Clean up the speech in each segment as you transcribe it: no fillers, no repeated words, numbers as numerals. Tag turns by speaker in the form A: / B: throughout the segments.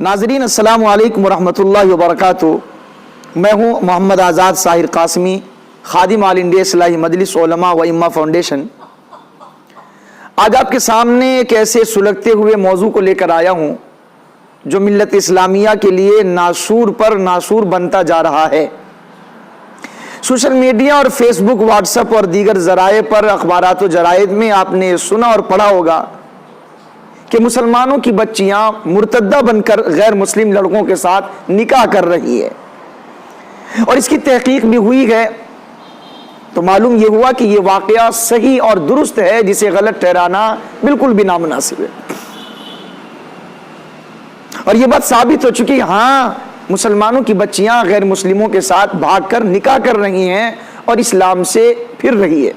A: नाज़रीन अस्सलामु अलैकुम वरहमतुल्लाहि वबरकातुहू। मैं हूँ मोहम्मद आज़ाद साहिर कासमी, खादिम ऑल इंडिया इस्लाही मजलिस उलमा व इम्मा फाउंडेशन। आज आपके सामने एक ऐसे सुलगते हुए मौजू को लेकर आया हूँ जो मिल्लत इस्लामिया के लिए नासूर पर नासूर बनता जा रहा है। सोशल मीडिया और फेसबुक, व्हाट्सएप और दीगर ज़राए पर, अखबारात व जराइद में आपने सुना और पढ़ा होगा कि मुसलमानों की बच्चियां मुर्तद्दा बनकर गैर मुस्लिम लड़कों के साथ निकाह कर रही है और इसकी तहकीक भी हुई है तो मालूम यह हुआ कि यह वाकया सही और दुरुस्त है, जिसे गलत ठहराना बिल्कुल भी नामुनासिब है। और यह बात साबित हो चुकी, हाँ, मुसलमानों की बच्चियां गैर मुस्लिमों के साथ भागकर निकाह कर रही हैं और इस्लाम से फिर रही है।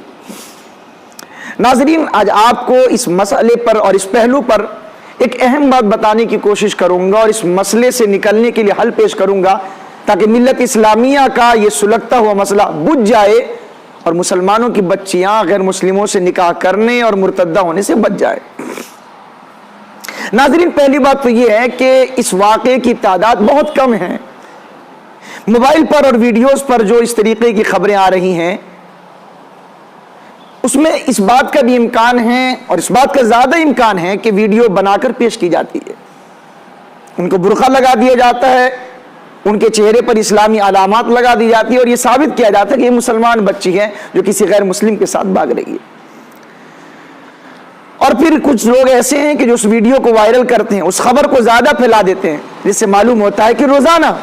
A: नाज़रीन, आज आपको इस मसले पर और इस पहलू पर एक अहम बात बताने की कोशिश करूंगा और इस मसले से निकलने के लिए हल पेश करूंगा ताकि मिल्लत इस्लामिया का ये सुलगता हुआ मसला बुझ जाए और मुसलमानों की बच्चियां गैर मुस्लिमों से निकाह करने और मुर्तद्दा होने से बच जाए। नाज़रीन, पहली बात तो ये है कि इस वाक़े की तादाद बहुत कम है। मोबाइल पर और वीडियोस पर जो इस तरीके की खबरें आ रही हैं उसमें इस बात का भी इम्कान है और इस बात का ज्यादा इम्कान है कि वीडियो बनाकर पेश की जाती है, उनको बुर्का लगा दिया जाता है, उनके चेहरे पर इस्लामी अलामात लगा दी जाती है और यह साबित किया जाता है कि ये मुसलमान बच्ची है जो किसी गैर मुस्लिम के साथ भाग रही है। और फिर कुछ लोग ऐसे हैं कि जो उस वीडियो को वायरल करते हैं, उस खबर को ज्यादा फैला देते हैं, जिससे मालूम होता है कि रोजाना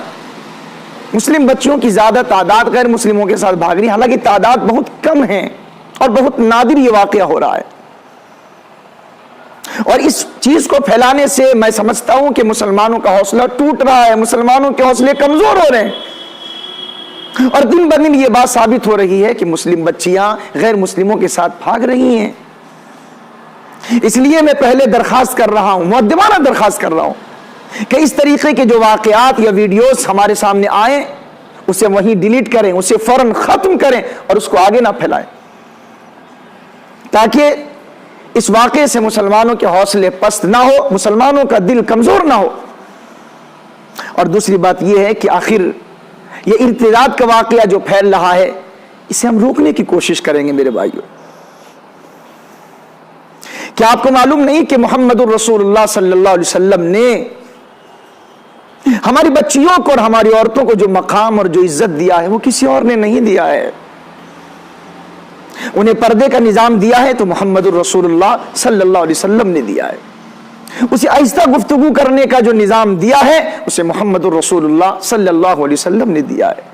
A: मुस्लिम बच्चियों की ज्यादा तादाद गैर मुस्लिमों के साथ भाग रही है। हालांकि तादाद बहुत कम है और बहुत नादिर ये वाकया हो रहा है। और इस चीज को फैलाने से मैं समझता हूं कि मुसलमानों का हौसला टूट रहा है, मुसलमानों के हौसले कमजोर हो रहे हैं और दिन ब दिन ये बात साबित हो रही है कि मुस्लिम बच्चियां गैर मुस्लिमों के साथ भाग रही हैं। इसलिए मैं पहले दरखास्त कर रहा हूं, मुअद्दिबाना दरखास्त कर रहा हूं कि इस तरीके के जो वाकयात या वीडियोस हमारे सामने आए उसे वहीं डिलीट करें, उसे फौरन खत्म करें और उसको आगे ना फैलाएं, ताकि इस वाक़े से मुसलमानों के हौसले पस्त ना हो, मुसलमानों का दिल कमजोर ना हो। और दूसरी बात यह है कि आखिर ये इर्तिदाद का वाक़या जो फैल रहा है इसे हम रोकने की कोशिश करेंगे। मेरे भाइयों, क्या आपको मालूम नहीं कि मुहम्मदुर रसूलुल्लाह सल्लल्लाहु अलैहि वसल्लम ने हमारी बच्चियों को और हमारी औरतों को जो मकाम और जो इज्जत दिया है वो किसी और ने नहीं दिया है। उन्हें पर्दे का निजाम दिया है तो मुहम्मदुर रसूलुल्लाह सल्लल्लाहु अलैहि वसल्लम ने दिया है। उसे आहिस्ता गुफ्तगू करने का जो निजाम दिया है उसे मुहम्मदुर रसूलुल्लाह सल्लल्लाहु अलैहि वसल्लम ने दिया है।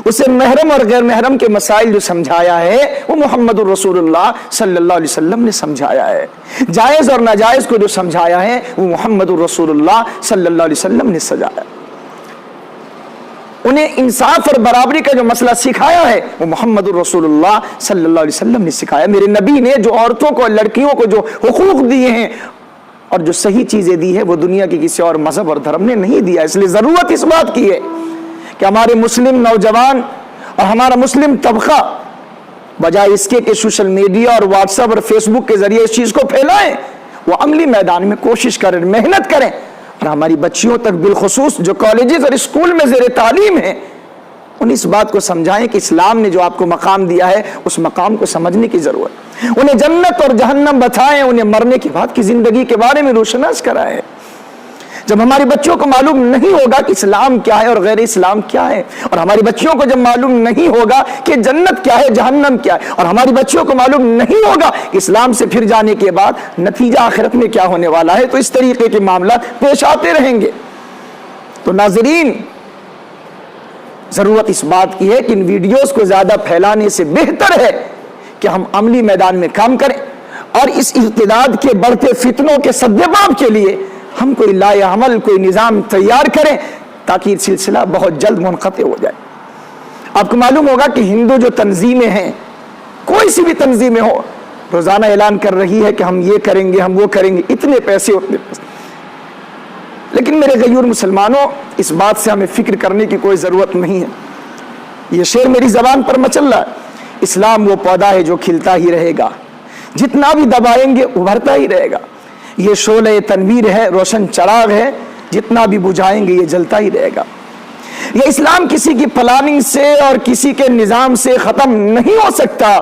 A: उसे महरम और गैर महरम के मसाइल जो समझाया है वो मुहम्मदुर रसूलुल्लाह सल्लल्लाहु अलैहि वसल्लम ने समझाया है। जायज और नाजायज को जो समझाया है वो मुहम्मदुर रसूलुल्लाह सल्लल्लाहु अलैहि वसल्लम ने समझाया। उन्हें इंसाफ और बराबरी का जो मसला सिखाया है वो मुहम्मदुर रसूलुल्लाह सल्लल्लाहु अलैहि वसल्लम ने सिखाया। मेरे नबी ने जो औरतों को, लड़कियों को जो हुकूक दिए हैं और जो सही चीजें दी है वो दुनिया के किसी और मजहब और धर्म ने नहीं दिया। इसलिए जरूरत इस बात की है कि हमारे मुस्लिम नौजवान और हमारा मुस्लिम तबका बजाय इसके कि सोशल मीडिया और व्हाट्सएप और फेसबुक के जरिए इस चीज को फैलाएं, वो अमली मैदान में कोशिश करें, मेहनत करें और हमारी बच्चियों तक बिलखुसूस जो कॉलेजेस और स्कूल में ज़ेरे तालीम है उन्हें इस बात को समझाएं कि इस्लाम ने जो आपको मकाम दिया है उस मकाम को समझने की जरूरत है। उन्हें जन्नत और जहन्नम बताएं, उन्हें मरने के बाद की जिंदगी के बारे में रोशनास कराएं। जब हमारी बच्चियों को मालूम नहीं होगा कि इस्लाम क्या है और गैर इस्लाम क्या है, और हमारी बच्चियों को जब मालूम नहीं होगा कि जन्नत क्या है, जहन्नम क्या है, और हमारी बच्चियों को मालूम नहीं होगा कि इस्लाम से फिर जाने के बाद नतीजा आखिरत में क्या होने वाला है, तो इस तरीके के मामला पेश आते रहेंगे। तो नाज़रीन, जरूरत इस बात की है कि इन वीडियोस को ज्यादा फैलाने से बेहतर है कि हम अमली मैदान में काम करें और इस इर्तिदाद के बढ़ते फितनों के सद्देबाब के लिए हम कोई लाएअमल, कोई निज़ाम तैयार करें ताकि ये सिलसिला बहुत जल्द मुनक़ते हो जाए। आपको मालूम होगा कि हिंदू जो तंजीमें हैं, कोई सी भी तंजीमें हो, रोजाना ऐलान कर रही है कि हम ये करेंगे, हम वो करेंगे, इतने पैसे उतने पैसे। लेकिन मेरे गयूर मुसलमानों, इस बात से हमें फिक्र करने की कोई ज़रूरत नहीं है। ये शेर मेरी ज़बान पर मचल रहा है, इस्लाम वो पौधा है जो खिलता ही रहेगा, जितना भी दबाएंगे उभरता ही रहेगा। ये शोले तनवीर है, रोशन चराग है जितना भी बुझाएंगे ये जलता ही रहेगा। ये इस्लाम किसी की प्लानिंग से और किसी के निज़ाम से ख़त्म नहीं हो सकता।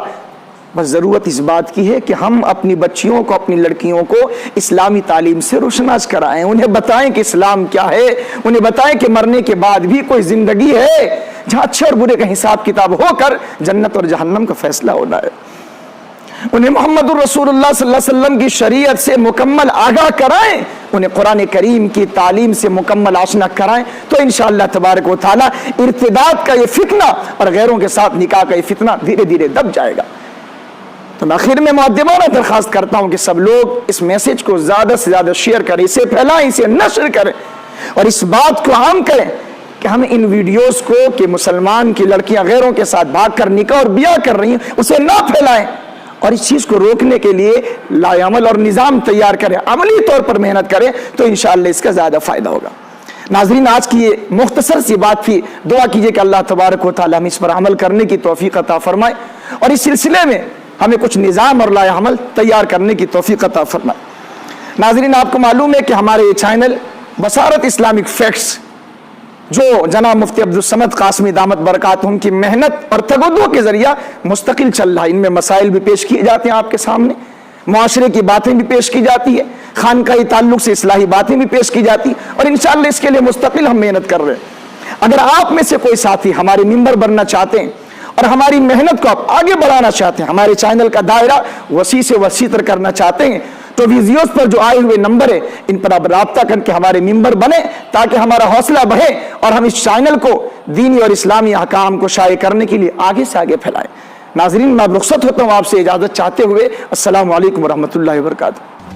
A: बस ज़रूरत इस बात की है कि हम अपनी बच्चियों को, अपनी लड़कियों को इस्लामी तालीम से रोशनास कराएं, उन्हें बताएं कि इस्लाम क्या है, उन्हें बताएं कि मरने के बाद भी कोई ज़िंदगी है जहाँ अच्छे और बुरे का हिसाब किताब होकर जन्नत और जहन्नम का फैसला होना है। उन्हें मोहम्मदुर रसूलुल्लाह सल्लल्लाहु अलैहि वसल्लम की शरीयत से मुकम्मल आगाह कराएं, उन्हें कुरान करीम की तालीम से मुकम्मल आशना कराएं, तो इंशाअल्लाह तबारक व तआला इर्तिदाद का ये फितना और गैरों के साथ निकाह का ये फितना धीरे धीरे दब जाएगा। तो मैं आखिर में मुअद्दिबाना दरख्वास्त करता हूं कि सब लोग इस मैसेज को ज़्यादा से ज़्यादा शेयर करें, इसे फैलाएं, इसे नशर करें और इस बात को आम करें कि हम इन वीडियोस को कि मुसलमान की लड़कियां गैरों के साथ भागकर निकाह और ब्याह कर रही हैं उसे ना फैलाएं और इस चीज़ को रोकने के लिए लाएअमल और निज़ाम तैयार करें, अमली तौर पर मेहनत करें, तो इंशाअल्लाह इसका ज़्यादा फ़ायदा होगा। नाज़रीन, आज की ये मुख्तसर सी बात थी। दुआ कीजिए कि अल्लाह तबारक व तआला हम इस पर अमल करने की तौफीक अता फरमाए और इस सिलसिले में हमें कुछ निज़ाम और लाएअमल तैयार करने की तौफीक अता फरमाए। नाज़रीन, आपको मालूम है कि हमारे ये चैनल बसारत इस्लामिक फैक्ट्स, जो जनाब मुफ्ती अब्दुल समद कासमी दामत बरकातुहुम की मेहनत और तगद्दो के जरिया मुस्तकिल चल रहा है, इनमें मसाइल भी पेश किए जाते हैं आपके सामने, मुआशरे की बातें भी पेश की जाती है, खानकाही ताल्लुक से इस्लाही बातें भी पेश की जाती है और इंशाअल्लाह इसके लिए मुस्तकिल हम मेहनत कर रहे हैं। अगर आप में से कोई साथी हमारे मिंबर बनना चाहते हैं और हमारी मेहनत को आप आगे बढ़ाना चाहते हैं, हमारे चैनल का दायरा वसी से वसी तर करना चाहते हैं, तो वीडियोस पर जो आए हुए नंबर है इन पर आप राब्ता करके हमारे मेंबर बने ताकि हमारा हौसला बढ़े और हम इस चैनल को दीनी और इस्लामी अहकाम को शाये करने के लिए आगे से आगे फैलाएं। नाज़रीन, मैं अब रुखसत होता हूँ आपसे इजाज़त चाहते हुए। अस्सलामु अलैकुम व रहमतुल्लाहि व बरकातुहू।